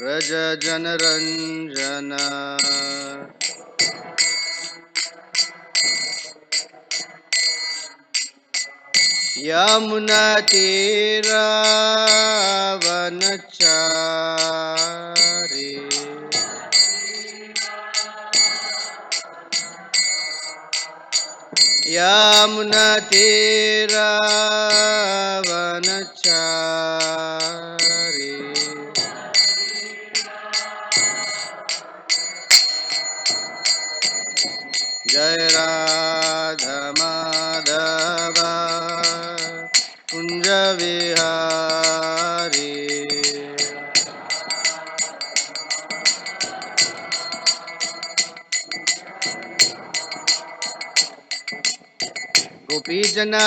व्रज जनरंजन यमुनातीरावनचारि यमुनातीरावनचारि जय राधा माधव कुंज विहारी गोपी जना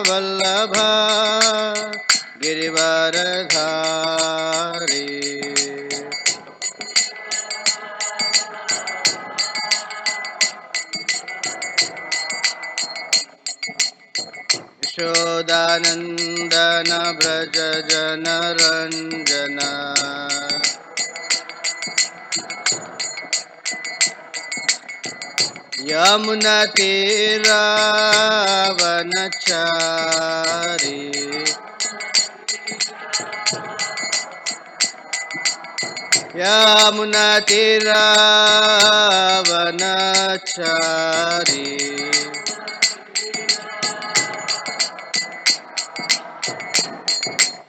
वल्लभ गिरिवरधारी यशोदानंदन व्रज जनरंजन यमुनातीरावनचारि यमुनातीरावनचारि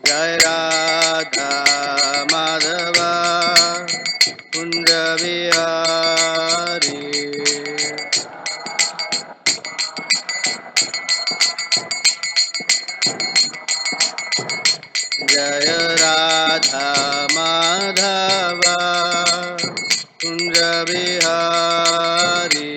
जय राधा माधव कुंज विहारी जय राधा माधव कुंज विहारी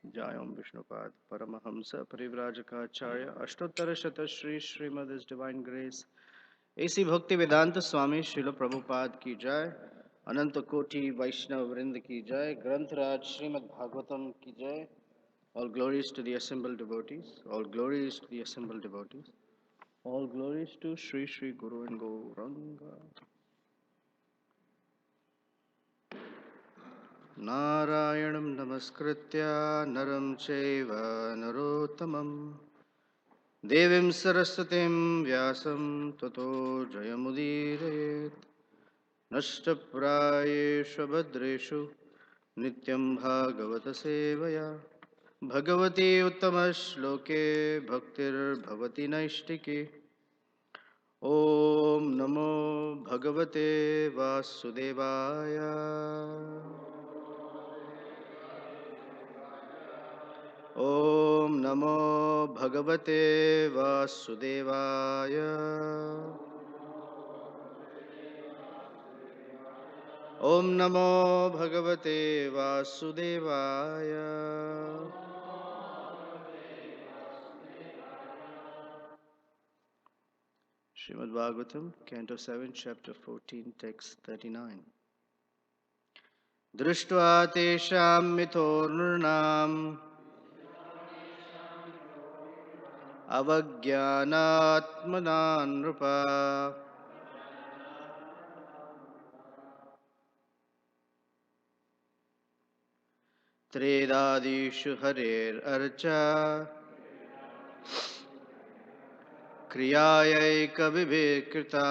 जय ओम विष्णुपाद परमहंस परिव्राजकाचार्य अष्टोत्तर शत श्री श्रीमद डिवाइन ग्रेस ऐसी भक्ति वेदांत स्वामी श्रील प्रभुपाद की जय। अनंत कोटि वैष्णव वृंद की जय। ग्रंथराज श्रीमद् भागवतम की जय। All glories to the assembled devotees. All glories to the assembled devotees. All glories to Sri Sri Guru and Gauranga. Narayanam namaskritya naram chaiva narottamam devim saraswatim vyasam tato jayamudirayet nashtaprayeshu bhadreshu nityam bhagavata sevaya Bhagwati उत्तम श्लोके भक्तिर्भवति नैष्टिकी। ओम नमो भगवते वासुदेवाय। ओम नमो भगवते वासुदेवाय। ओम नमो भगवते वासुदेवाय। Srimad Bhagavatam, Canto 7, Chapter 14, Text 39. Drishtva tesham mito nurnam avagyanatmanan nrupa tredadishu harer archa क्रियायै कविभिर्कृता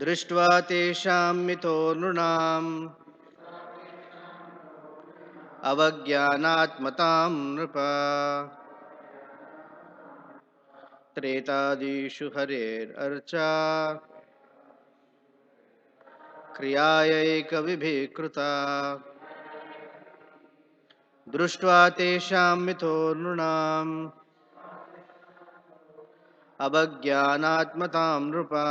दृष्ट्वा तेषां मितो नृणाम् अवज्ञानात्मतां नृप त्रेतादिषु हरेरर्चा क्रियायै कविभिर्कृता दृष्ट्वा तेषां मितो नृणाम् अवज्ञानात्मतां नृपा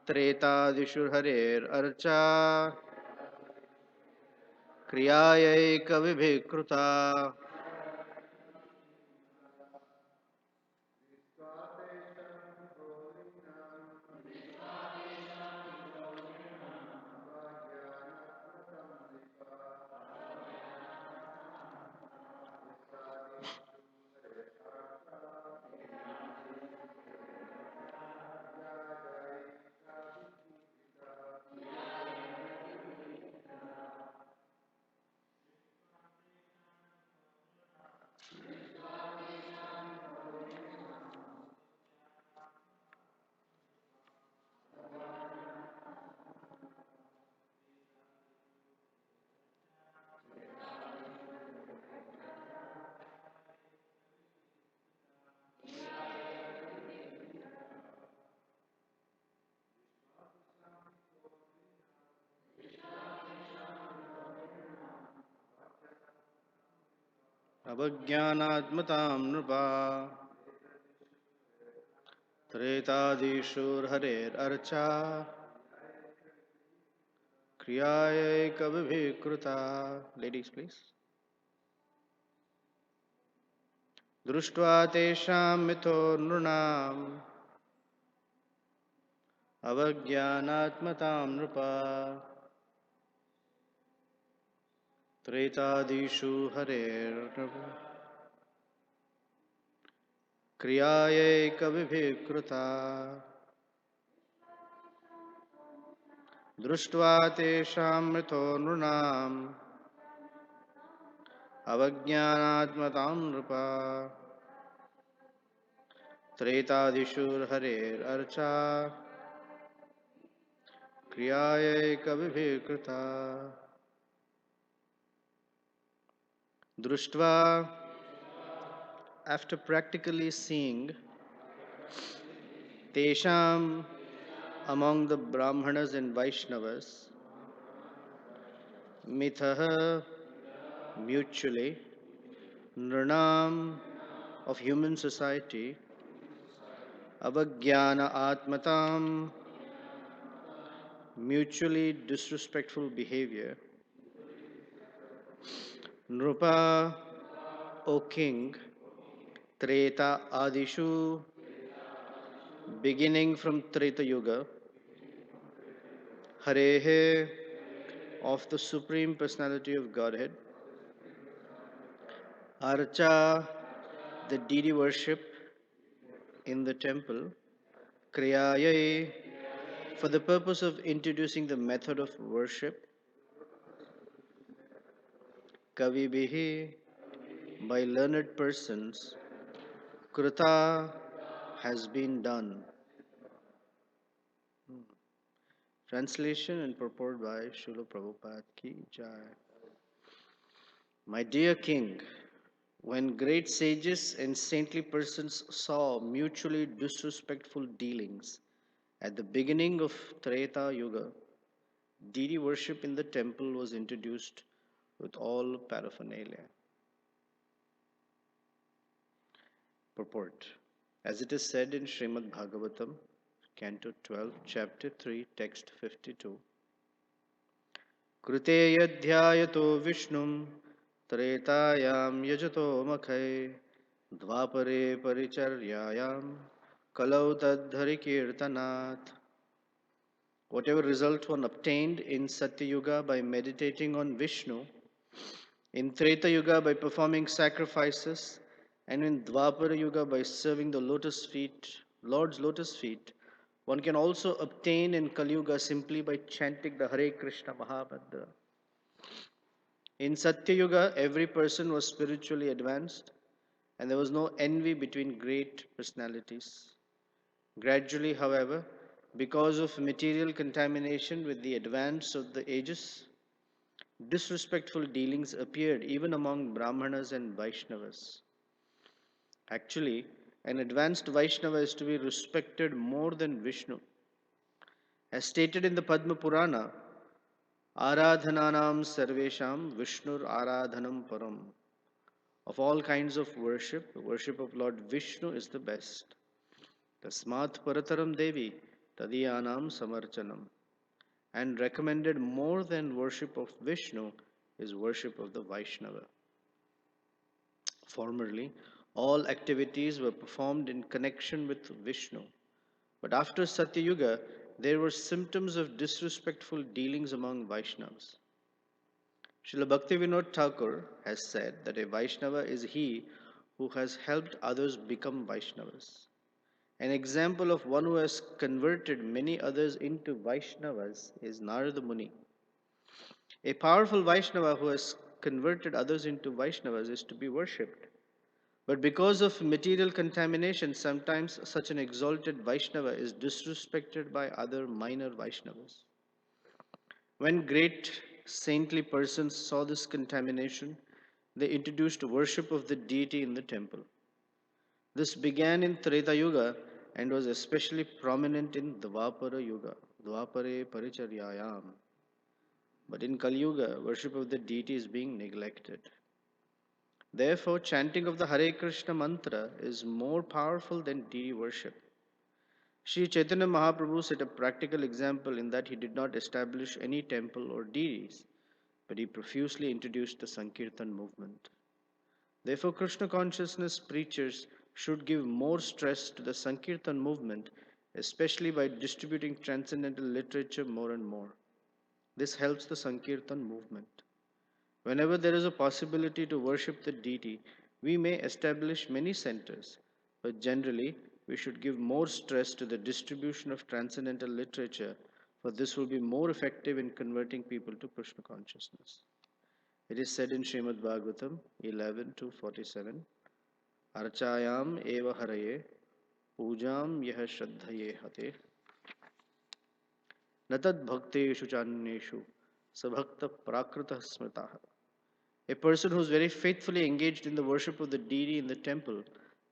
त्रेतादिषु हरेरर्चा क्रियायै कविभिर्कृता। avajnanaatmatam nrupa त्रेतादीशुर हरेर अर्चा क्रियाये कविभिकृता. Ladies, please. दृष्ट्वा तेषां मिथो नृणाम् अवज्ञानात्मतां नृप त्रेतादीषु हरेर्नृप क्रियायै कविभिः दृष्ट्वा तेषां मृतो नृणाम् अवज्ञानात्मतां नृप त्रेतादिषु हरेरर्चा क्रियायै कविभिः दृष्ट्वा, after practically seeing, tesham, among the Brahmanas and Vaishnavas, mithah, mutually, nranam, of human society, avajnana atmatam, mutually disrespectful behavior, nrupa, O king, treta adishu, beginning from Treta Yuga, Harehe, of the Supreme Personality of Godhead, Archa, the deity worship in the temple, Kriyayai, for the purpose of introducing the method of worship, Kavibihi, by learned persons, Krita, has been done. Translation and purport by Srila Prabhupada Ki Jai. My dear king, when great sages and saintly persons saw mutually disrespectful dealings at the beginning of Treta Yuga, deity worship in the temple was introduced with all paraphernalia. Purport. As it is said in Srimad Bhagavatam, Canto 12, Chapter 3, Text 52, Krute yadhyayato vishnum tretayam yajato makhai dvapare paricharyayam kalau tadhari kirtanat. Whatever result one obtained in Satya Yuga by meditating on Vishnu, in Treta Yuga by performing sacrifices, and in Dvapara Yuga by serving the Lord's lotus feet, one can also obtain in Kali Yuga simply by chanting the Hare Krishna Mahamantra. In Satya Yuga, every person was spiritually advanced, and there was no envy between great personalities. Gradually, however, because of material contamination with the advance of the ages, disrespectful dealings appeared even among Brahmanas and Vaishnavas. Actually, an advanced Vaishnava is to be respected more than Vishnu. As stated in the Padma Purana, Aradhananam Sarvesham Vishnur Aradhanam Param. Of all kinds of worship, the worship of Lord Vishnu is the best. Tasmat Parataram Devi Tadiyanam Samarchanam. And recommended more than worship of Vishnu is worship of the Vaishnava. Formerly, all activities were performed in connection with Vishnu. But after Satya Yuga, there were symptoms of disrespectful dealings among Vaishnavas. Srila Bhaktivinoda Thakur has said that a Vaishnava is he who has helped others become Vaishnavas. An example of one who has converted many others into Vaishnavas is Narada Muni. A powerful Vaishnava who has converted others into Vaishnavas is to be worshipped. But because of material contamination, sometimes such an exalted Vaishnava is disrespected by other minor Vaishnavas. When great saintly persons saw this contamination, they introduced worship of the deity in the temple. This began in Treta Yuga and was especially prominent in Dvapara Yuga, Dvapare Paricharyayam. But in Kali Yuga, worship of the deity is being neglected. Therefore, chanting of the Hare Krishna mantra is more powerful than deity worship. Sri Chaitanya Mahaprabhu set a practical example in that he did not establish any temple or deities, but he profusely introduced the Sankirtan movement. Therefore, Krishna consciousness preachers should give more stress to the Sankirtan movement, especially by distributing transcendental literature more and more. This helps the Sankirtan movement. Whenever there is a possibility to worship the deity, we may establish many centers, but generally we should give more stress to the distribution of transcendental literature, for this will be more effective in converting people to Krishna consciousness. It is said in Srimad Bhagavatam 11.2.47, Archayam eva haraye pujam yah shraddhaye hate natad bhakteshu chanyeshu sabhakta prakrita smritaha. A person who is very faithfully engaged in the worship of the deity in the temple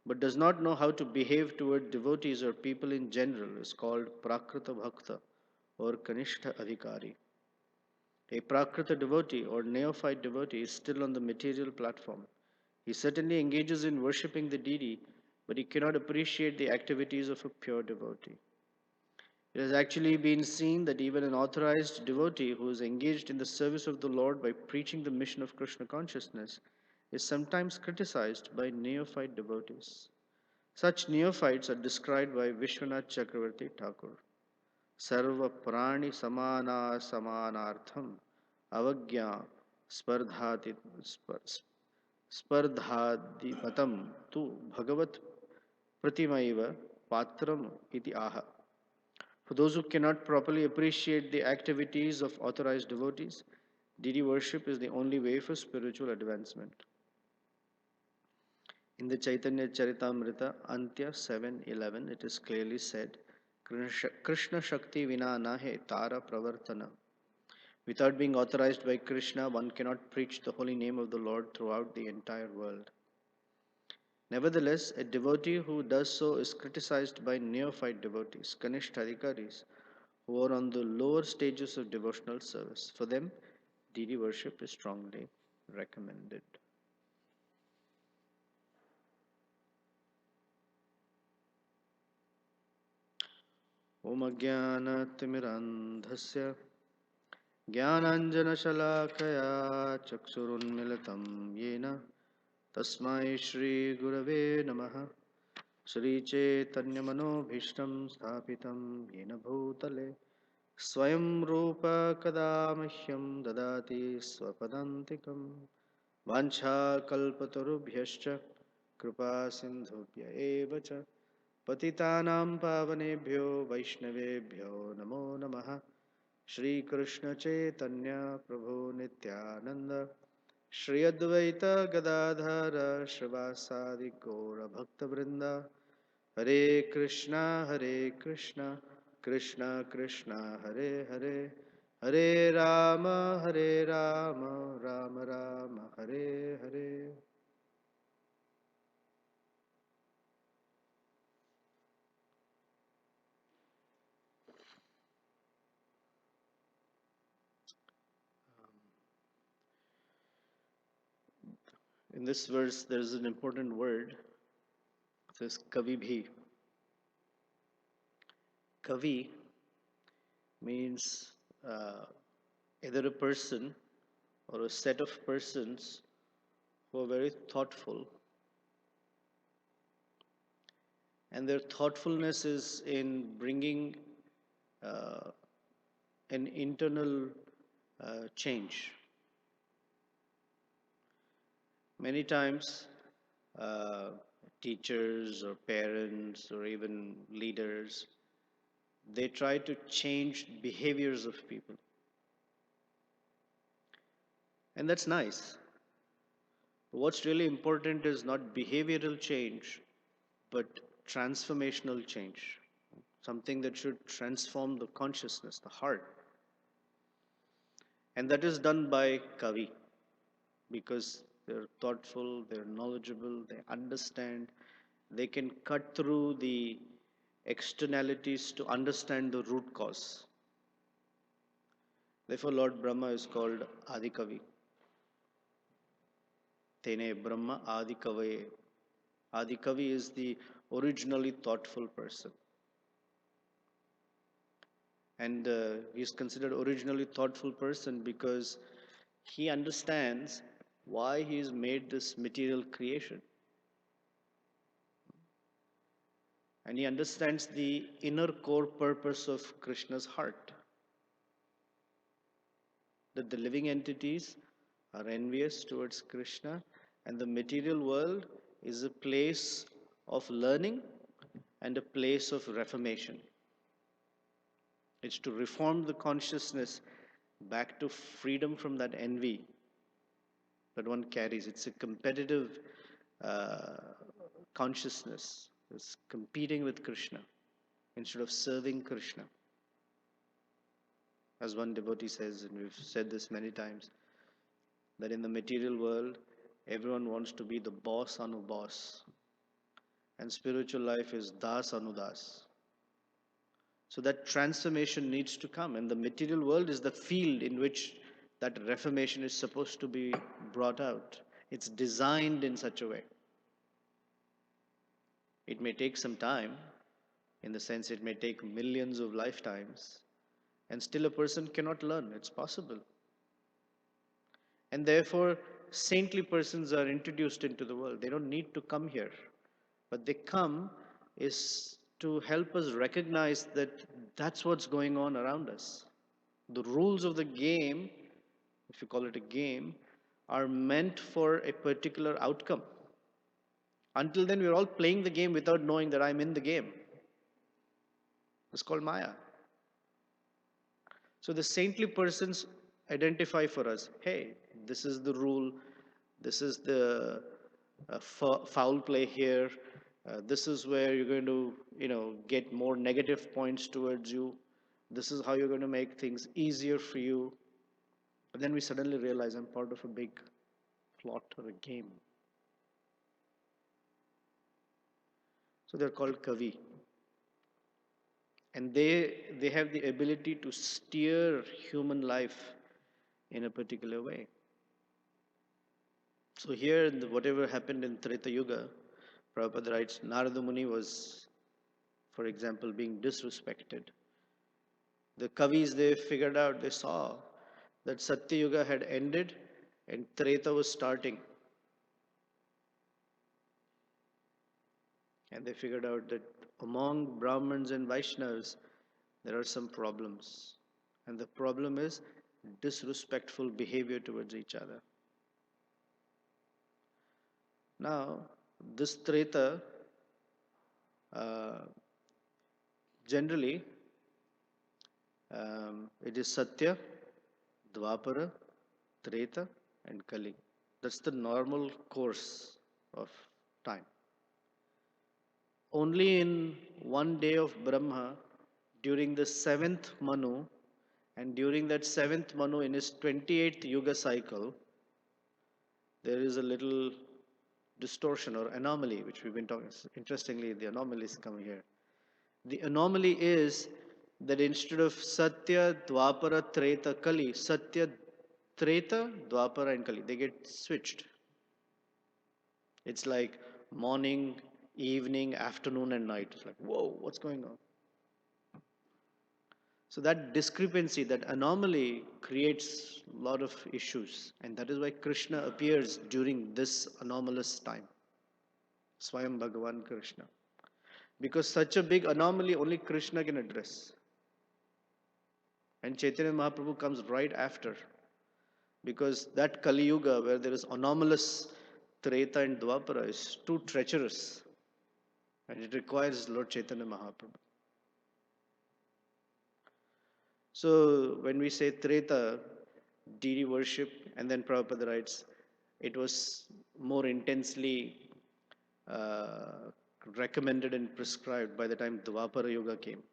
but does not know how to behave toward devotees or people in general is called Prakrita Bhakta or Kanishta Adhikari. A Prakrita devotee or neophyte devotee is still on the material platform. He certainly engages in worshipping the deity, but he cannot appreciate the activities of a pure devotee. It has actually been seen that even an authorized devotee who is engaged in the service of the Lord by preaching the mission of Krishna consciousness is sometimes criticized by neophyte devotees. Such neophytes are described by Vishwanath Chakravarti Thakur. Sarva prani samana samanartham avagya spardhati spardhadipatam tu bhagavat pratimaiva patram iti aha. For those who cannot properly appreciate the activities of authorized devotees, deity worship is the only way for spiritual advancement. In the Chaitanya Charitamrita, Antya 7.11, it is clearly said, Krishna Shakti Vina Nahe Tara Pravartana. Without being authorized by Krishna, one cannot preach the holy name of the Lord throughout the entire world. Nevertheless, a devotee who does so is criticized by neophyte devotees, Kanishtadikaris, who are on the lower stages of devotional service. For them, deity worship is strongly recommended. Om Ajnanatimirandhasya Jnananjanashalakaya Chaksurunmilitam Yena Tasmai Shri Gurave Namaha Shri Chaitanya Manobhishtam Sthapitam Yena Bhutale Swayam Rupa Kada Mahyam Dadati Swapadantikam Vancha Kalpatarubhyascha Kripa Sindhubhya Evacha Patitanam Pavanebhyo Vaishnavebhyo Namo Namaha Shri Krishna Chaitanya Prabhu Nityananda Shri Advaita Gadadhara Shrivasadi Gaura Bhakta Vrinda Hare Krishna Krishna Krishna Hare Hare Hare Rama Rama Rama Hare Hare. In this verse, there is an important word. It says Kavi Bhi. Kavi means either a person or a set of persons who are very thoughtful. And their thoughtfulness is in bringing an internal change. Many times, teachers or parents or even leaders, they try to change behaviors of people. And that's nice. What's really important is not behavioral change, but transformational change. Something that should transform the consciousness, the heart. And that is done by Kavi, because they're thoughtful, they're knowledgeable, they understand, they can cut through the externalities to understand the root cause. Therefore, Lord Brahma is called Adikavi. Tene Brahma Adi Kavaye. Adi Kavi is the originally thoughtful person. And he is considered originally thoughtful person because he understands why he has made this material creation. And he understands the inner core purpose of Krishna's heart. That the living entities are envious towards Krishna, and the material world is a place of learning and a place of reformation. It's to reform the consciousness back to freedom from that envy that one carries. It's a competitive uh, consciousness. It's competing with Krishna instead of serving Krishna. As one devotee says, and we've said this many times, that in the material world, everyone wants to be the boss anu boss, and spiritual life is das anu das. So that transformation needs to come, and the material world is the field in which that reformation is supposed to be brought out. It's designed in such a way. It may take some time, in the sense it may take millions of lifetimes, and still a person cannot learn. It's possible. And therefore, saintly persons are introduced into the world. They don't need to come here, but they come is to help us recognize that that's what's going on around us. The rules of the game, if you call it a game, are meant for a particular outcome. Until then, we're all playing the game without knowing that I'm in the game. It's called Maya. So the saintly persons identify for us, hey, this is the rule, this is the foul play here, this is where you're going to, get more negative points towards you, this is how you're going to make things easier for you. But then we suddenly realize I'm part of a big plot or a game. So they're called Kavi. And they have the ability to steer human life in a particular way. So here, whatever happened in Treta Yuga, Prabhupada writes, Narada Muni was, for example, being disrespected. The Kavis, they figured out, they saw that Satya Yuga had ended and Treta was starting. And they figured out that among Brahmins and Vaishnavas, there are some problems. And the problem is disrespectful behavior towards each other. Now, this Treta, generally, it is Satya, Dvapara, Treta, and Kali. That's the normal course of time. Only in one day of Brahma, during the seventh Manu, and during that seventh Manu in his 28th Yuga cycle, there is a little distortion or anomaly, which we've been talking. Interestingly, the anomalies come here. The anomaly is that instead of Satya, Dwapara, Treta, Kali, Satya, Treta, Dwapara, and Kali, they get switched. It's like morning, evening, afternoon, and night. It's like, whoa, what's going on? So that discrepancy, that anomaly creates a lot of issues. And that is why Krishna appears during this anomalous time. Swayam Bhagavan Krishna. Because such a big anomaly only Krishna can address. And Chaitanya Mahaprabhu comes right after. Because that Kali Yuga where there is anomalous Treta and Dwapara is too treacherous. And it requires Lord Chaitanya Mahaprabhu. So when we say Treta, deity worship, and then Prabhupada writes, it was more intensely recommended and prescribed by the time Dvapara Yuga came.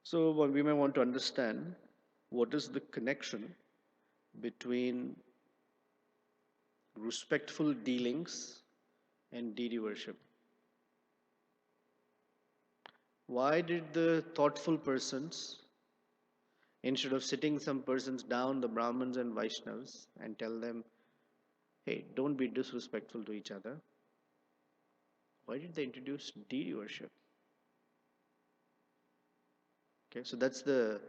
So we may want to understand what is the connection between respectful dealings and deity worship. Why did the thoughtful persons, instead of sitting some persons down, the Brahmins and Vaishnavas, and tell them, Hey, don't be disrespectful to each other. Why did they introduce deity worship? Okay, so that's uh,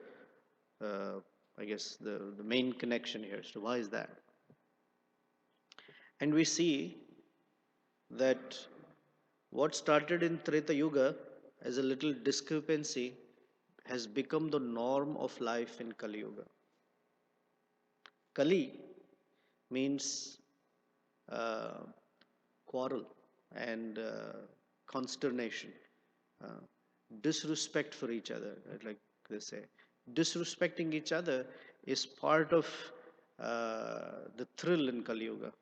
I guess, the main connection here. So why is that? And we see that what started in Treta Yuga as a little discrepancy has become the norm of life in Kali Yuga. Kali means uh, quarrel and consternation, uh, disrespect for each other, like they say. Disrespecting each other is part of the thrill in Kali Yuga.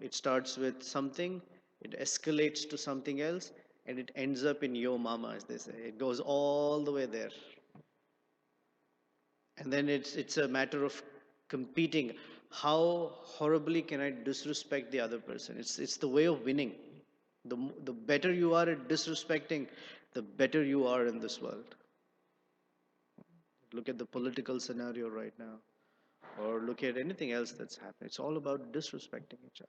It starts with something, it escalates to something else, and it ends up in yo mama, as they say. It goes all the way there. And then it's a matter of competing. How horribly can I disrespect the other person? It's the way of winning. The better you are at disrespecting, the better you are in this world. Look at the political scenario right now, or look at anything else that's happening. It's all about disrespecting each other.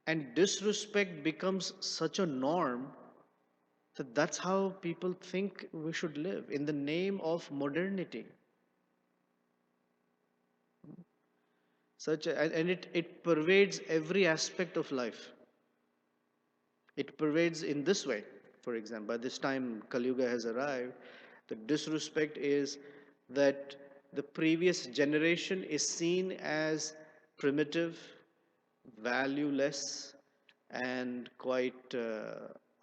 And disrespect becomes such a norm that that's how people think we should live in the name of modernity. And it pervades every aspect of life. It pervades in this way. For example, by this time Kali Yuga has arrived, the disrespect is that the previous generation is seen as primitive, valueless, and quite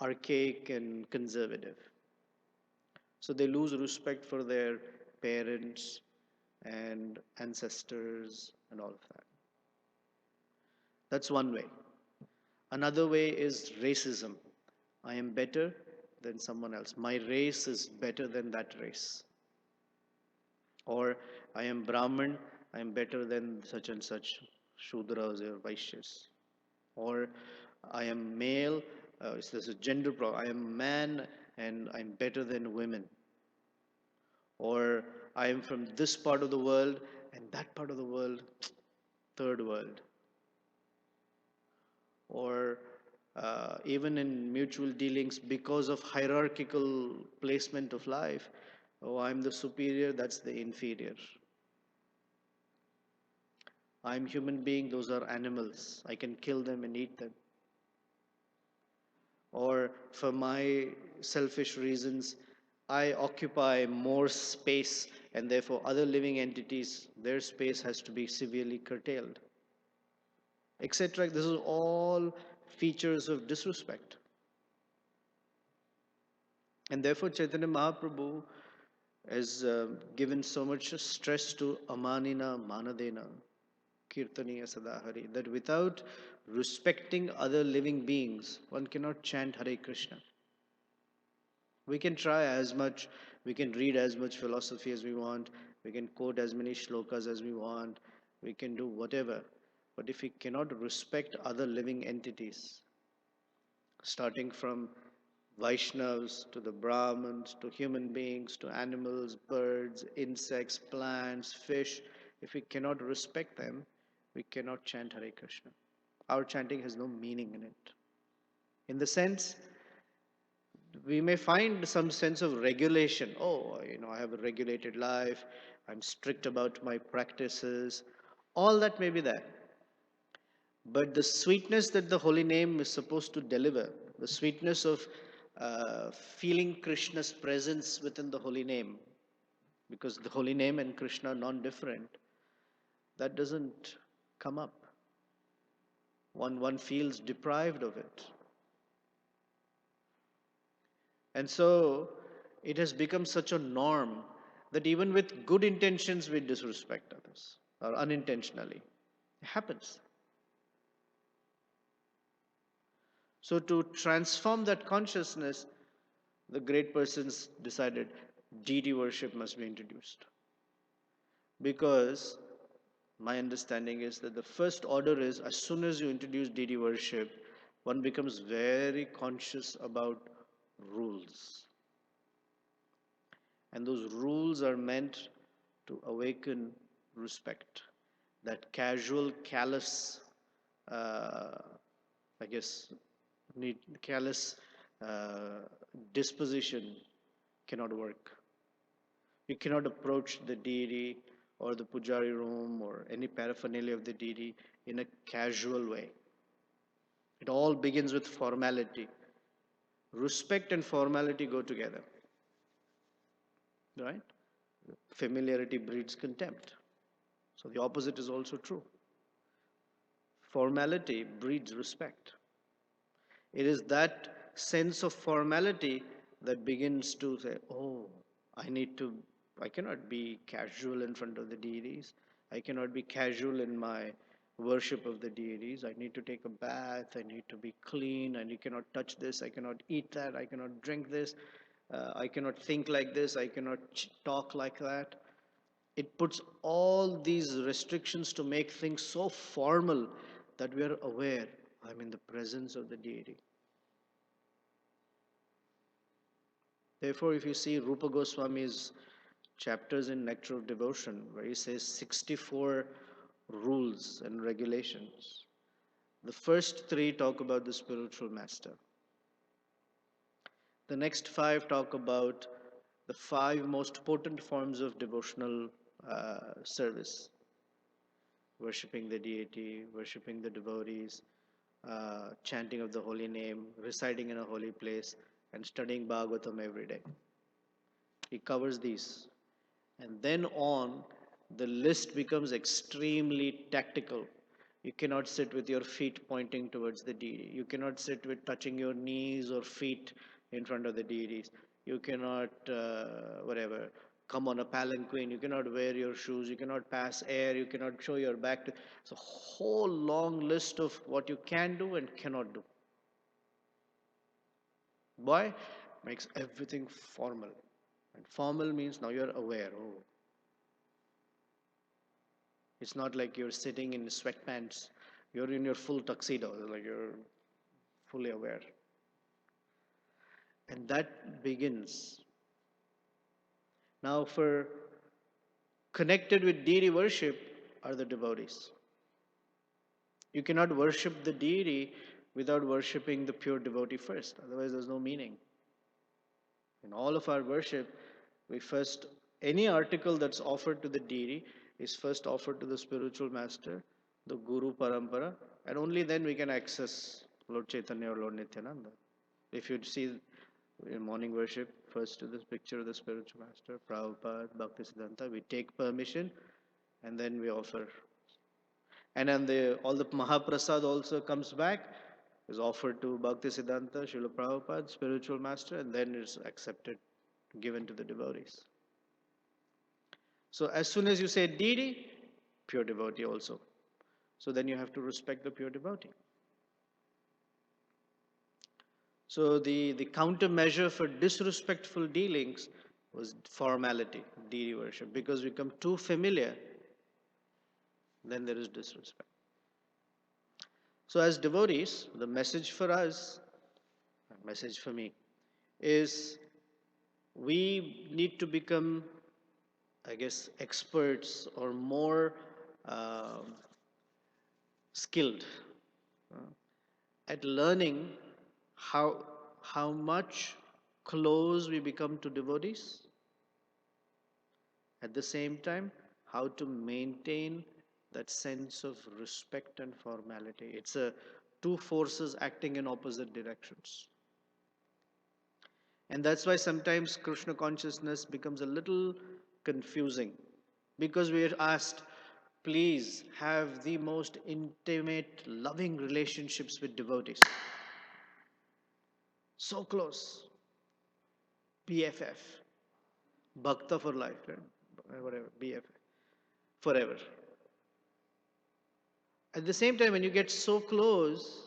archaic and conservative. So they lose respect for their parents and ancestors and all of that. That's one way. Another way is racism. I am better than someone else. My race is better than that race. Or I am Brahmin, I am better than such and such Shudras or Vaishyas. Or I am male, there's a gender problem. I am man and I'm better than women. Or I am from this part of the world and that part of the world, third world. Or even in mutual dealings, because of hierarchical placement of life, oh, I'm the superior, that's the inferior. I'm human being, those are animals. I can kill them and eat them. Or for my selfish reasons, I occupy more space, and therefore other living entities, their space has to be severely curtailed, etc. This is all features of disrespect. And therefore, Chaitanya Mahaprabhu has given so much stress to Amanina Manadena, Kirtaniya Sadahari, that without respecting other living beings, one cannot chant Hare Krishna. We can try as much, we can read as much philosophy as we want, we can quote as many shlokas as we want, we can do whatever. But if we cannot respect other living entities, starting from Vaishnavas to the Brahmins to human beings to animals, birds, insects, plants, fish, if we cannot respect them, we cannot chant Hare Krishna. Our chanting has no meaning in it. In the sense, we may find some sense of regulation. Oh, I have a regulated life, I'm strict about my practices. All that may be there. But the sweetness that the holy name is supposed to deliver, the sweetness of feeling Krishna's presence within the holy name, because the holy name and Krishna are non different, that doesn't come up. One feels deprived of it. And so it has become such a norm that even with good intentions, we disrespect others, or unintentionally. It happens. So, to transform that consciousness, the great persons decided deity worship must be introduced. Because my understanding is that the first order is as soon as you introduce deity worship, one becomes very conscious about rules. And those rules are meant to awaken respect. that casual, callous, uh, I guess, callous uh, disposition cannot work. You cannot approach the deity or the pujari room or any paraphernalia of the deity in a casual way. It all begins with formality. Respect and formality go together, right? Familiarity breeds contempt. So the opposite is also true. Formality breeds respect. It is that sense of formality that begins to say, oh, I need to, I cannot be casual in front of the deities. I cannot be casual in my worship of the deities. I need to take a bath. I need to be clean. And you cannot touch this. I cannot eat that. I cannot drink this. I cannot think like this. I cannot talk like that. It puts all these restrictions to make things so formal that we are aware I'm in the presence of the deity. Therefore, if you see Rupa Goswami's chapters in Nectar of Devotion, where he says 64 rules and regulations, the first three talk about the spiritual master. The next five talk about the five most potent forms of devotional service: worshipping the deity, worshipping the devotees, chanting of the holy name, residing in a holy place, and studying Bhagavatam every day. He covers these. And then on, the list becomes extremely tactical. You cannot sit with your feet pointing towards the deity. You cannot sit with touching your knees or feet in front of the deities. You cannot, whatever, come on a palanquin. You cannot wear your shoes. You cannot pass air. You cannot show your back. It's a whole long list of what you can do and cannot do. Why? Makes everything formal. And formal means now you're aware. Oh, it's not like you're sitting in sweatpants. You're in your full tuxedo, like you're fully aware. And that begins. Now, for connected with deity worship are the devotees. You cannot worship the deity without worshipping the pure devotee first. Otherwise, there's no meaning. In all of our worship, we first, any article that's offered to the deity is first offered to the spiritual master, the Guru Parampara, and only then we can access Lord Chaitanya or Lord Nityananda. If you see in morning worship, first to this picture of the spiritual master, Prabhupada, Bhaktisiddhanta, we take permission and then we offer. And then all the Mahaprasad also comes back, is offered to Bhaktisiddhanta, Srila Prabhupada, spiritual master, and then it's accepted, given to the devotees. So as soon as you say deity, pure devotee also. So then you have to respect the pure devotee. So the countermeasure for disrespectful dealings was formality, deity worship. Because we become too familiar, then there is disrespect. So as devotees, the message for us, message for me, is we need to become, I guess, experts or more skilled at learning how much close we become to devotees. At the same time, how to maintain that sense of respect and formality. It's a two forces acting in opposite directions. And that's why sometimes Krishna consciousness becomes a little confusing, because we are asked, please have the most intimate, loving relationships with devotees. So close. BFF. Bhakta for life, right? Whatever, BFF. Forever. At the same time, when you get so close,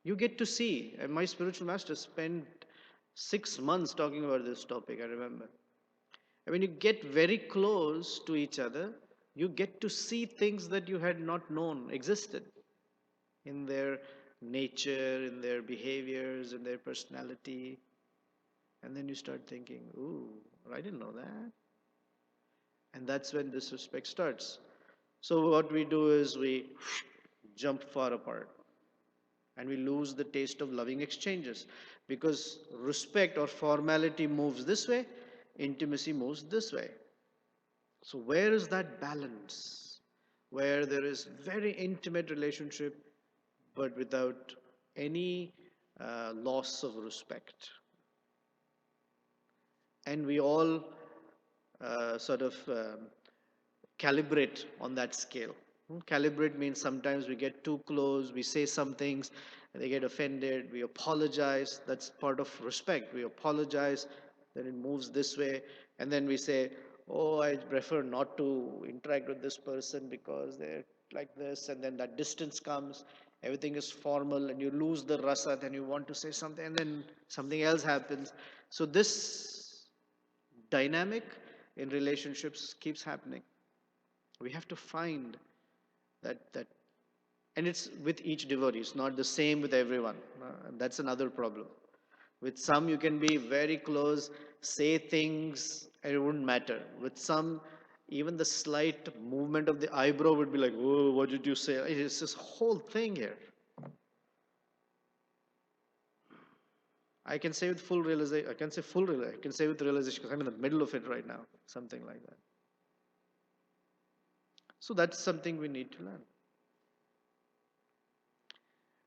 you get to see. And my spiritual master spent 6 months talking about this topic, I remember. And when you get very close to each other, you get to see things that you had not known existed in their nature, in their behaviors, in their personality. And then you start thinking, ooh, I didn't know that. And that's when disrespect starts. So what we do is we jump far apart and we lose the taste of loving exchanges because respect or formality moves this way, intimacy moves this way. So where is that balance where there is very intimate relationship but without any loss of respect? And we all sort of calibrate on that scale. Calibrate means sometimes we get too close, we say some things, and they get offended, we apologize. That's part of respect. We apologize, then it moves this way, and then we say, oh, I prefer not to interact with this person because they're like this, and then that distance comes, everything is formal, and you lose the rasa, then you want to say something, and then something else happens. So this dynamic in relationships keeps happening. We have to find that, and it's with each devotee. It's not the same with everyone. That's another problem. With some, you can be very close, say things, and it wouldn't matter. With some, even the slight movement of the eyebrow would be like, "Oh, what did you say?" It's this whole thing here. I can say with full realization. I can say full realization. I can say with realization because I'm in the middle of it right now. Something like that. So that's something we need to learn.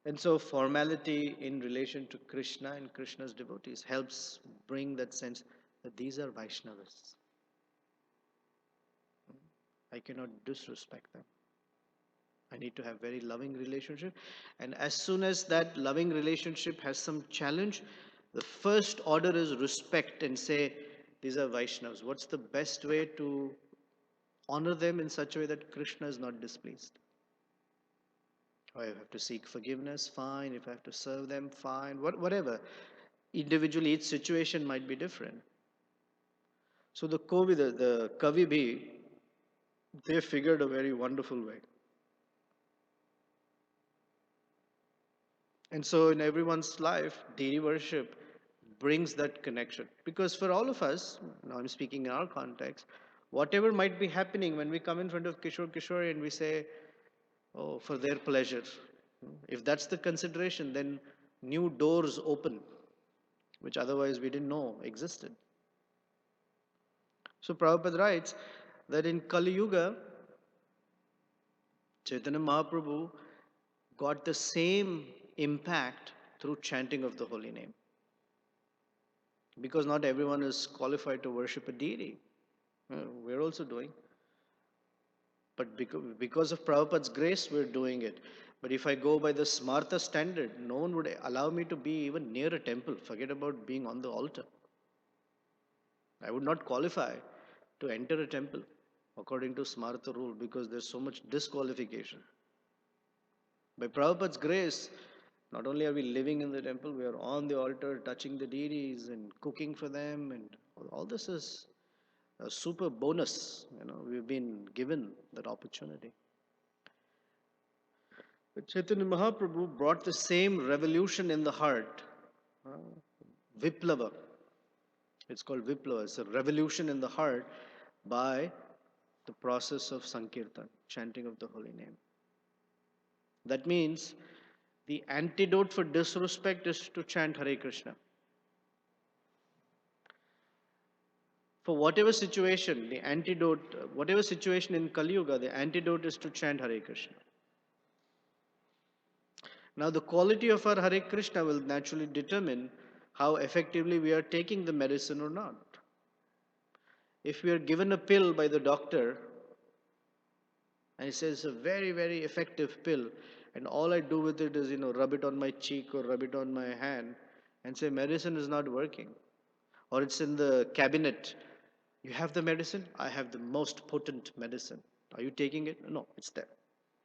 And so, formality in relation to Krishna and Krishna's devotees helps bring that sense that these are Vaishnavas. I cannot disrespect them. I need to have very loving relationship. And as soon as that loving relationship has some challenge, the first order is respect and say, these are Vaishnavas. What's the best way to honor them in such a way that Krishna is not displeased? Or if I have to seek forgiveness, fine. If I have to serve them, fine. Whatever. Individually, each situation might be different. So the Kavi Bhi, they figured a very wonderful way. And so in everyone's life, deity worship brings that connection. Because for all of us, now I'm speaking in our context, whatever might be happening when we come in front of Kishore Kishore and we say, oh, for their pleasure. If that's the consideration, then new doors open, which otherwise we didn't know existed. So Prabhupada writes that in Kali Yuga, Chaitanya Mahaprabhu got the same impact through chanting of the holy name. Because not everyone is qualified to worship a deity. We're also doing. But because of Prabhupada's grace, we're doing it. But if I go by the Smartha standard, no one would allow me to be even near a temple. Forget about being on the altar. I would not qualify to enter a temple according to Smartha rule because there's so much disqualification. By Prabhupada's grace, not only are we living in the temple, we are on the altar, touching the deities and cooking for them, and all this is a super bonus. We've been given that opportunity. But Chaitanya Mahaprabhu brought the same revolution in the heart, uh, Viplava. It's called Viplava. It's a revolution in the heart by the process of Sankirtan, chanting of the holy name. That means the antidote for disrespect is to chant Hare Krishna. For whatever situation, the antidote, whatever situation in Kali Yuga, the antidote is to chant Hare Krishna. Now, the quality of our Hare Krishna will naturally determine how effectively we are taking the medicine or not. If we are given a pill by the doctor, and he says it's a very, very effective pill, and all I do with it is, rub it on my cheek or rub it on my hand, and say medicine is not working, or it's in the cabinet. You have the medicine? I have the most potent medicine. Are you taking it? No, it's there.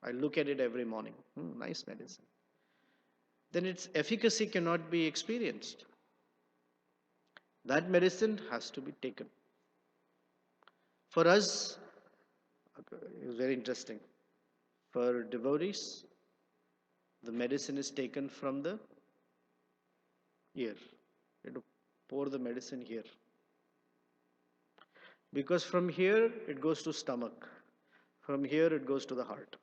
I look at it every morning. Nice medicine. Then its efficacy cannot be experienced. That medicine has to be taken. For us, it was very interesting. For devotees, the medicine is taken from the ear. You have to pour the medicine here. Because from here it goes to stomach. From here it goes to the heart.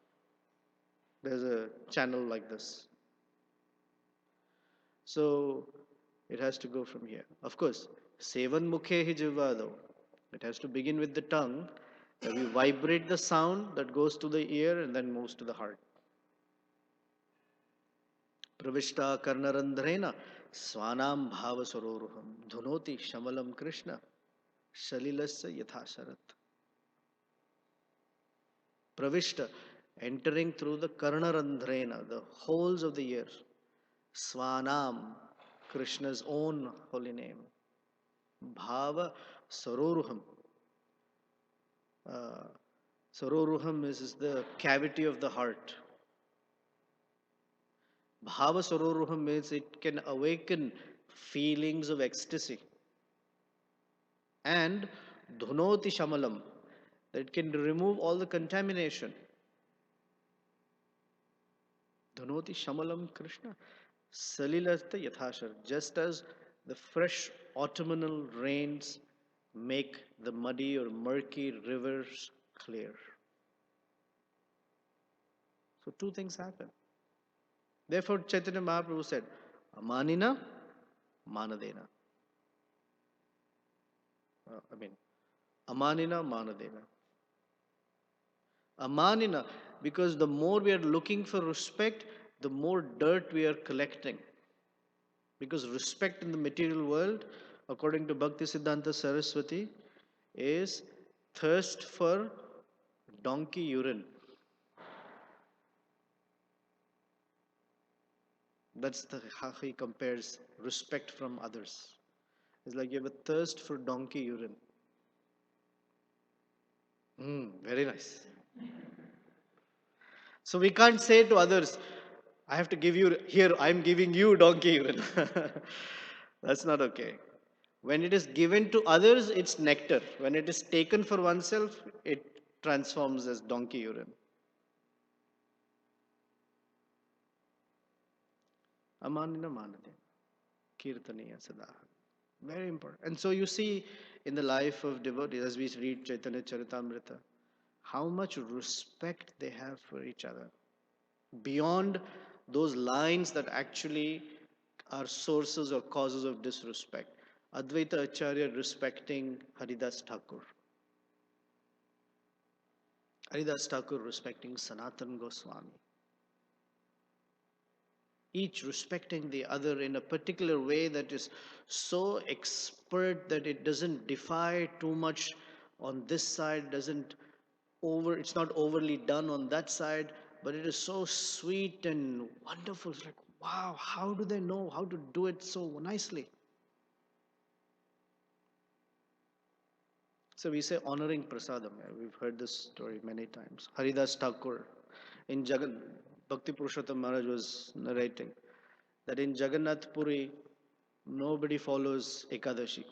There's a channel like this. So it has to go from here. Of course, sevan mukhe hi jivado. It has to begin with the tongue. That we vibrate the sound that goes to the ear and then moves to the heart. Pravishta karnarandhrena swanam bhava saroruham dhunoti shamalam krishna shalilasya yathasarat. Pravishta, entering through the karnarandhrena, the holes of the ear. Swanam, Krishna's own holy name. Bhava saroruham. Uh, saroruham is the cavity of the heart. Bhava saroruham means it can awaken feelings of ecstasy. And dhunoti shamalam, that can remove all the contamination. Dhunoti shamalam Krishna. Salilasta yathashar. Just as the fresh autumnal rains make the muddy or murky rivers clear. So two things happen. Therefore, Chaitanya Mahaprabhu said, Amanina, Manadena. I mean, Amanina, Manadena. Amanina, because the more we are looking for respect, the more dirt we are collecting. Because respect in the material world, according to Bhakti Siddhanta Saraswati, is thirst for donkey urine. That's how he compares respect from others. It's like you have a thirst for donkey urine. Very nice. So we can't say to others, I have to give you, here, I'm giving you donkey urine. That's not okay. When it is given to others, it's nectar. When it is taken for oneself, it transforms as donkey urine. Amanina manade. Kirtaniya sada. Very important. And so you see in the life of devotees, as we read Chaitanya Charitamrita, how much respect they have for each other. Beyond those lines that actually are sources or causes of disrespect. Advaita Acharya respecting Haridas Thakur. Haridas Thakur respecting Sanatan Goswami. Each respecting the other in a particular way that is so expert that it doesn't defy too much on this side, it's not overly done on that side, but it is so sweet and wonderful. It's like, wow, how do they know how to do it so nicely? So we say honoring prasadam. We've heard this story many times. Haridas Thakur in Bhakti Purushottam Maharaj was narrating that in Jagannath Puri, nobody follows Ekadashi.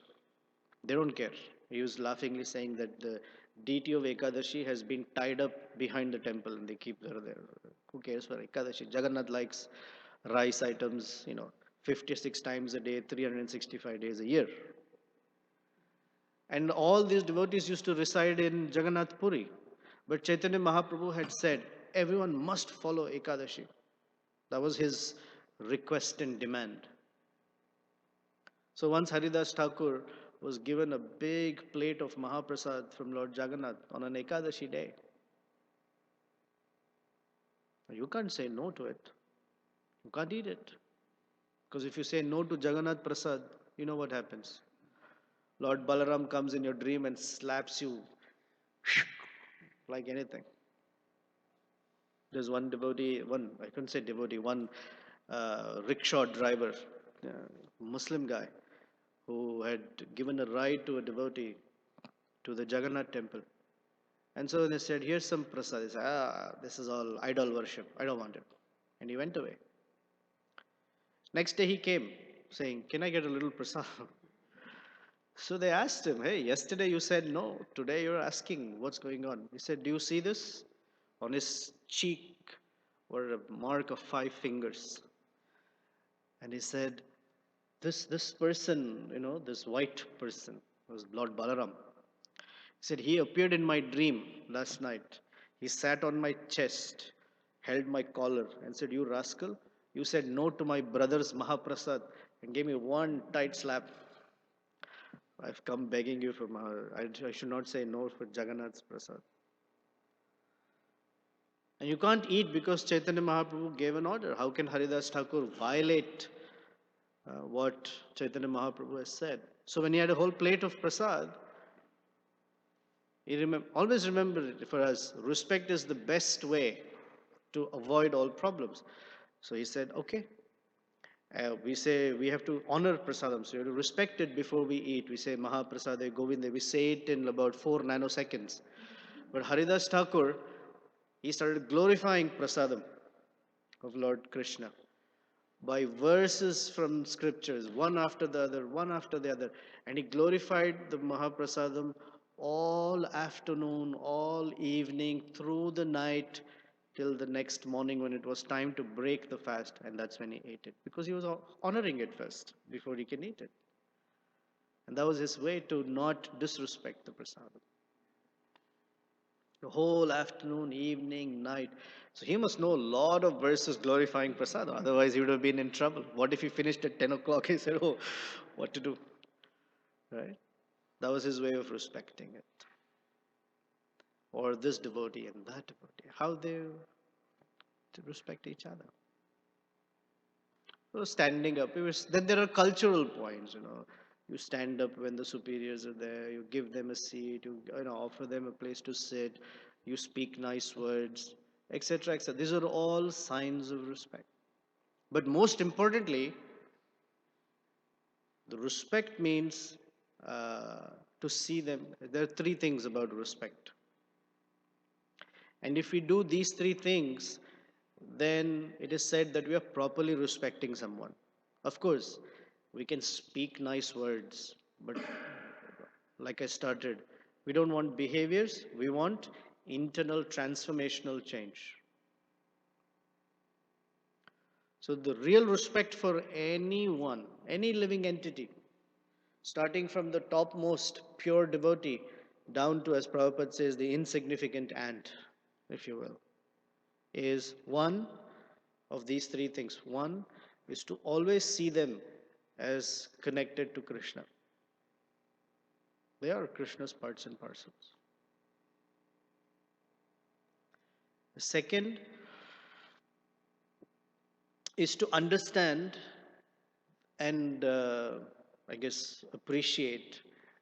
They don't care. He was laughingly saying that the deity of Ekadashi has been tied up behind the temple and they keep her there. Who cares for Ekadashi? Jagannath likes rice items, 56 times a day, 365 days a year. And all these devotees used to reside in Jagannath Puri. But Chaitanya Mahaprabhu had said, everyone must follow Ekadashi. That was his request and demand. So once Haridas Thakur was given a big plate of Mahaprasad from Lord Jagannath on an Ekadashi day. You can't say no to it. You can't eat it. Because if you say no to Jagannath Prasad, you know what happens. Lord Balaram comes in your dream and slaps you like anything. There's one devotee, I couldn't say devotee, one rickshaw driver, Muslim guy, who had given a ride to a devotee to the Jagannath temple. And so they said, here's some prasad. He said, this is all idol worship. I don't want it. And he went away. Next day he came saying, can I get a little prasad? So they asked him, hey, yesterday you said no. Today you're asking what's going on. He said, do you see this? On his cheek were a mark of 5 fingers. And he said, this person, this white person was Lord Balaram. He said, he appeared in my dream last night. He sat on my chest, held my collar, and said, you rascal, you said no to my brother's Mahaprasad, and gave me one tight slap. I've come begging you for I should not say no for Jagannath's Prasad. And you can't eat because Chaitanya Mahaprabhu gave an order. How can Haridas Thakur violate what Chaitanya Mahaprabhu has said? So when he had a whole plate of prasad, always remember it for us, respect is the best way to avoid all problems. So he said, okay, we say we have to honor prasadam, so you have to respect it before we eat. We say Mahaprasade Govinde, we say it in about 4 nanoseconds. But Haridas Thakur, he started glorifying prasadam of Lord Krishna by verses from scriptures, one after the other, one after the other. And he glorified the Mahaprasadam all afternoon, all evening, through the night, till the next morning when it was time to break the fast. And that's when he ate it, because he was honoring it first before he can eat it. And that was his way to not disrespect the prasadam. The whole afternoon, evening, night. So he must know a lot of verses glorifying prasadam. Otherwise, he would have been in trouble. What if he finished at 10 o'clock? He said, oh, what to do? Right? That was his way of respecting it. Or this devotee and that devotee. How they to respect each other. So standing up. Then there are cultural points, You stand up when the superiors are there. You give them a seat. You offer them a place to sit. You speak nice words, etc., etc. These are all signs of respect. But most importantly, the respect means to see them. There are three things about respect. And if we do these three things, then it is said that we are properly respecting someone. Of course, we can speak nice words, but like I started, we don't want behaviors, we want internal transformational change. So, the real respect for anyone, any living entity, starting from the topmost pure devotee down to, as Prabhupada says, the insignificant ant, if you will, is one of these three things. One is to always see them as connected to Krishna. They are Krishna's parts and parcels. The second is to understand and I guess appreciate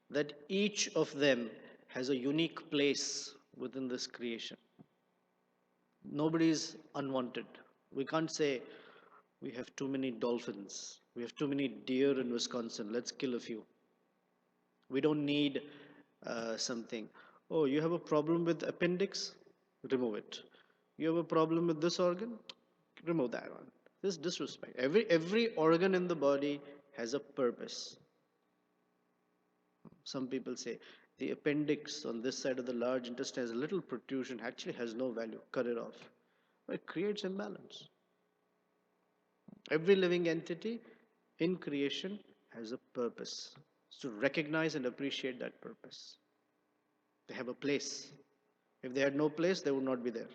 that each of them has a unique place within this creation. Nobody is unwanted. We can't say we have too many dolphins, we have too many deer in Wisconsin, let's kill a few. We don't need something. Oh, you have a problem with appendix? Remove it. You have a problem with this organ? Remove that one. This is disrespect. Every organ in the body has a purpose. Some people say the appendix on this side of the large intestine has a little protrusion, actually has no value. Cut it off. It creates imbalance. Every living entity in creation has a purpose. So recognize and appreciate that purpose. They have a place. If they had no place, they would not be there.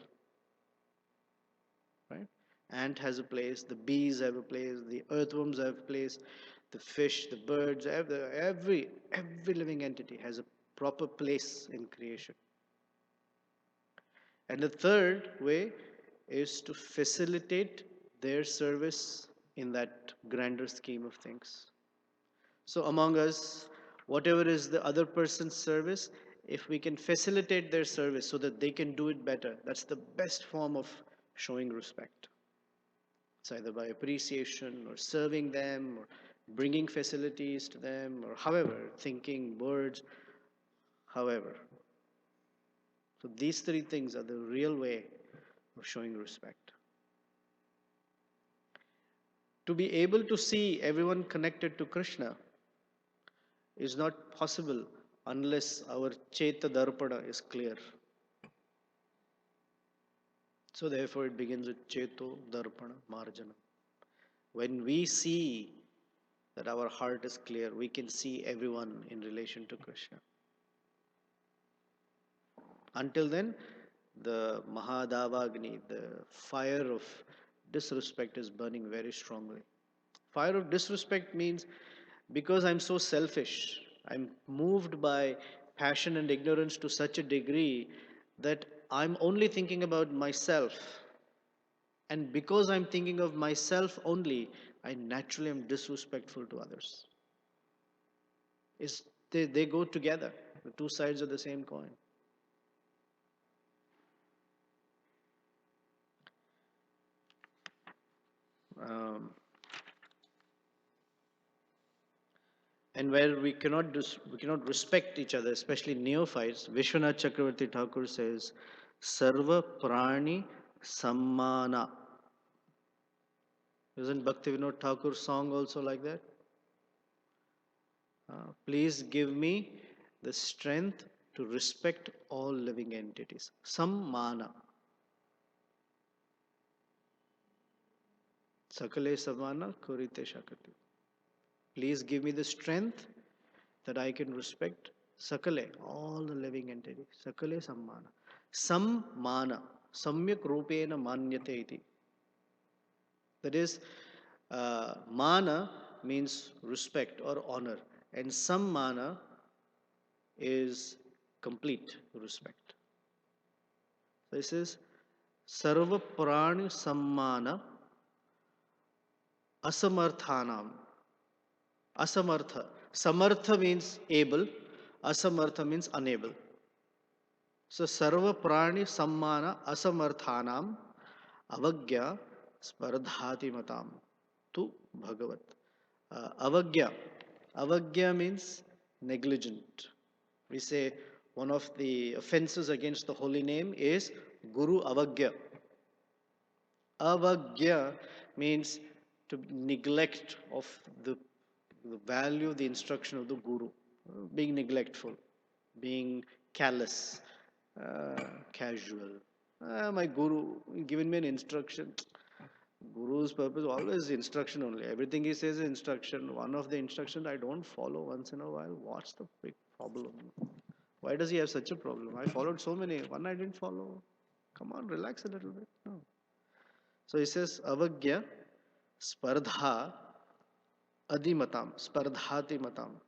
Right? Ant has a place, the bees have a place, the earthworms have a place, the fish, the birds, every living entity has a proper place in creation. And the third way is to facilitate their service in that grander scheme of things. So among us, whatever is the other person's service, if we can facilitate their service so that they can do it better, that's the best form of showing respect. It's either by appreciation or serving them or bringing facilities to them or however, thinking, words, however. So these three things are the real way of showing respect. To be able to see everyone connected to Krishna is not possible unless our Cheta Darpana is clear. So therefore it begins with Cheto Darpana Marjana. When we see that our heart is clear, we can see everyone in relation to Krishna. Until then, the Mahadavagni, the fire of disrespect is burning very strongly. Fire of disrespect means because I'm so selfish, I'm moved by passion and ignorance to such a degree that I'm only thinking about myself. And because I'm thinking of myself only, I naturally am disrespectful to others. They go together, the two sides of the same coin. Um, and where we cannot respect each other, especially neophytes. Vishwanath Chakravarti Thakur says, "Sarva prani sammana." Isn't Bhaktivinoda Thakur's song also like that? Please give me the strength to respect all living entities. Sammana. Sakale samana kurite shakati. Please give me the strength that I can respect Sakale, all the living entities. Sakale sammana. Sammana. Samyak rupena manyate iti. That is, mana means respect or honor, and sammana is complete respect. This is sarva prani sammana asamarthanam. Asamartha. Samartha means able, asamartha means unable. So sarva prani sammana asamarthanam avagya spardhati matam tu bhagavat. Avagya. Avagya means negligent. We say one of the offenses against the holy name is Guru Avagya. Avagya means to neglect of the value, the instruction of the Guru, being neglectful, being callous, casual. My Guru given me an instruction. Guru's purpose always instruction only. Everything he says is instruction. One of the instructions I don't follow once in a while. What's the big problem? Why does he have such a problem? I followed so many. One I didn't follow. Come on, relax a little bit. No. So he says, avagya spardha adimatam, spardhati matam.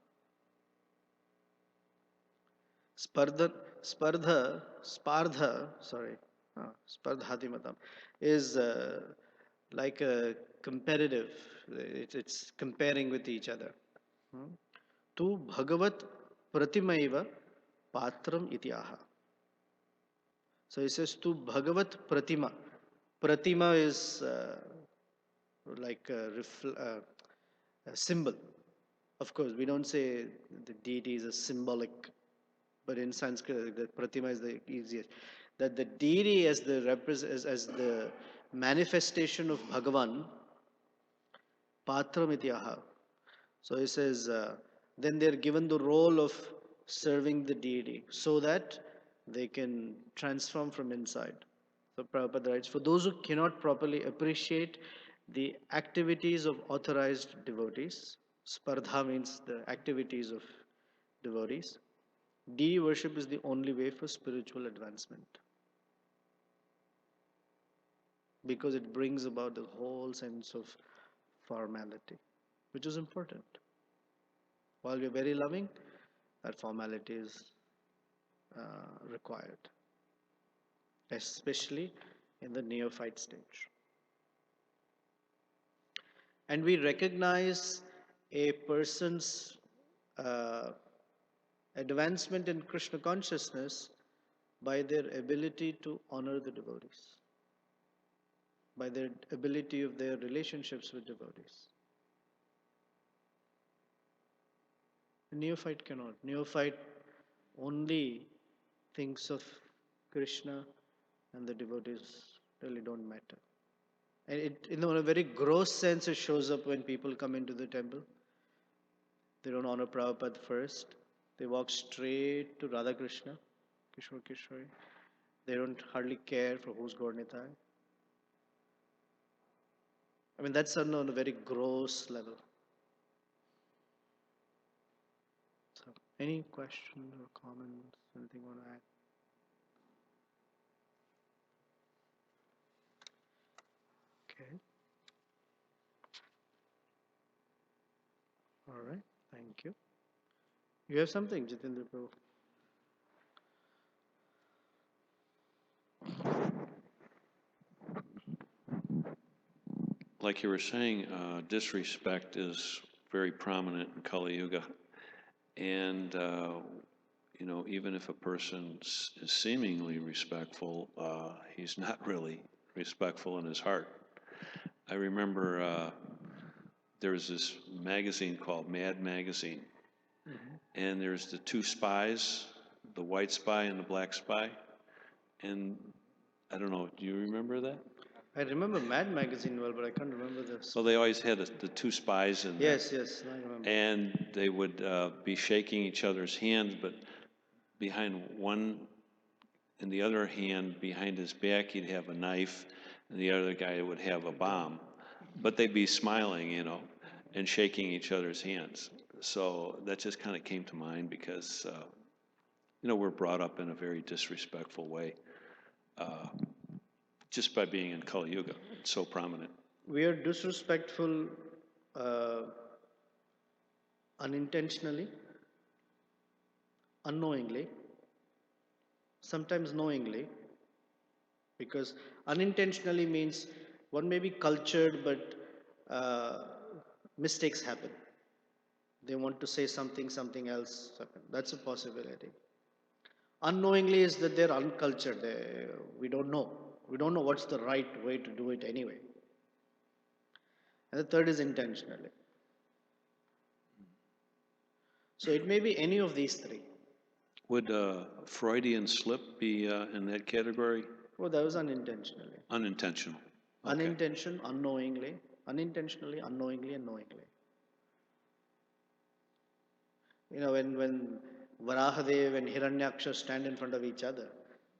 Spardha, sorry, spardhati matam is like a competitive. It's comparing with each other. Tu bhagavat pratimaiva patram ityaha. So he says, tu bhagavat pratima. Pratima is like a symbol. Of course, we don't say the deity is a symbolic, but in Sanskrit, the pratima is the easiest. That the deity as the manifestation of Bhagavan, patram ityaha. So he says, then they're given the role of serving the deity so that they can transform from inside. So Prabhupada writes, for those who cannot properly appreciate the activities of authorized devotees, spardha means the activities of devotees, deity worship is the only way for spiritual advancement. Because it brings about the whole sense of formality, which is important. While we're very loving, that formality is required, especially in the neophyte stage. And we recognize a person's advancement in Krishna consciousness by their ability to honor the devotees, by their ability of their relationships with devotees. A neophyte cannot. Neophyte only thinks of Krishna and the devotees really don't matter. And it, in a very gross sense, it shows up when people come into the temple. They don't honor Prabhupada first. They walk straight to Radha Krishna, Kishore Kishore. They don't hardly care for who's Gaur Nitai. I mean, that's on a very gross level. So, any questions or comments? Anything you want to add? Okay. All right. Thank you. You have something, Jitendra Prabhu? Like you were saying, disrespect is very prominent in Kali Yuga. And, even if a person is seemingly respectful, he's not really respectful in his heart. I remember there was this magazine called Mad Magazine, and there's the two spies, the white spy and the black spy. And I don't know, do you remember that? I remember Mad Magazine well, but I can't remember this. Well, they always had the two spies in there. Yes, I remember. And they would be shaking each other's hands, but behind one, in the other hand, behind his back, he'd have a knife, and the other guy would have a bomb. But they'd be smiling, and shaking each other's hands. So that just kind of came to mind because, we're brought up in a very disrespectful way just by being in Kali Yuga. It's so prominent. We are disrespectful uh, unintentionally, unknowingly, sometimes knowingly, because unintentionally means one may be cultured, but uh, mistakes happen. They want to say something else happen. That's a possibility. Unknowingly is that they're uncultured. We don't know. We don't know what's the right way to do it anyway. And the third is intentionally. So it may be any of these three. Would Freudian slip be in that category? Oh, that was unintentionally. Unintentional. Okay. Unintentional, unknowingly, unintentionally, unknowingly, and knowingly. When Varahadev and Hiranyaksha stand in front of each other,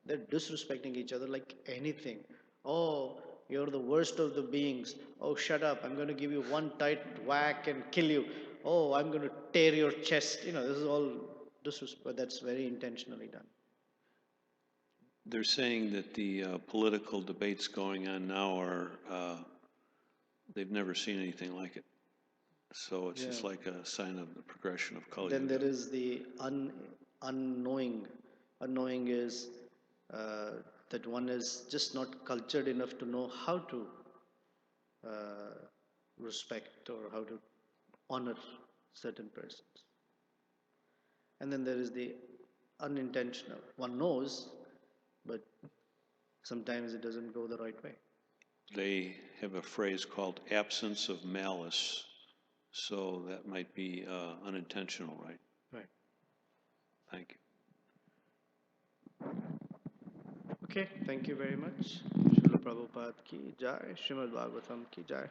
they're disrespecting each other like anything. Oh, you're the worst of the beings. Oh, shut up. I'm going to give you one tight whack and kill you. Oh, I'm going to tear your chest. This is all disrespect. That's very intentionally done. They're saying that the political debates going on now are, they've never seen anything like it. So it's just like a sign of the progression of Kali Then Yuga. there is the unknowing. Unknowing is that one is just not cultured enough to know how to uh, respect or how to honor certain persons. And then there is the unintentional. One knows, but sometimes it doesn't go the right way. They have a phrase called absence of malice. So that might be unintentional, right? Right. Thank you. Okay, thank you very much. Srila Prabhupada ki jai, Srimad Bhagavatam ki jai.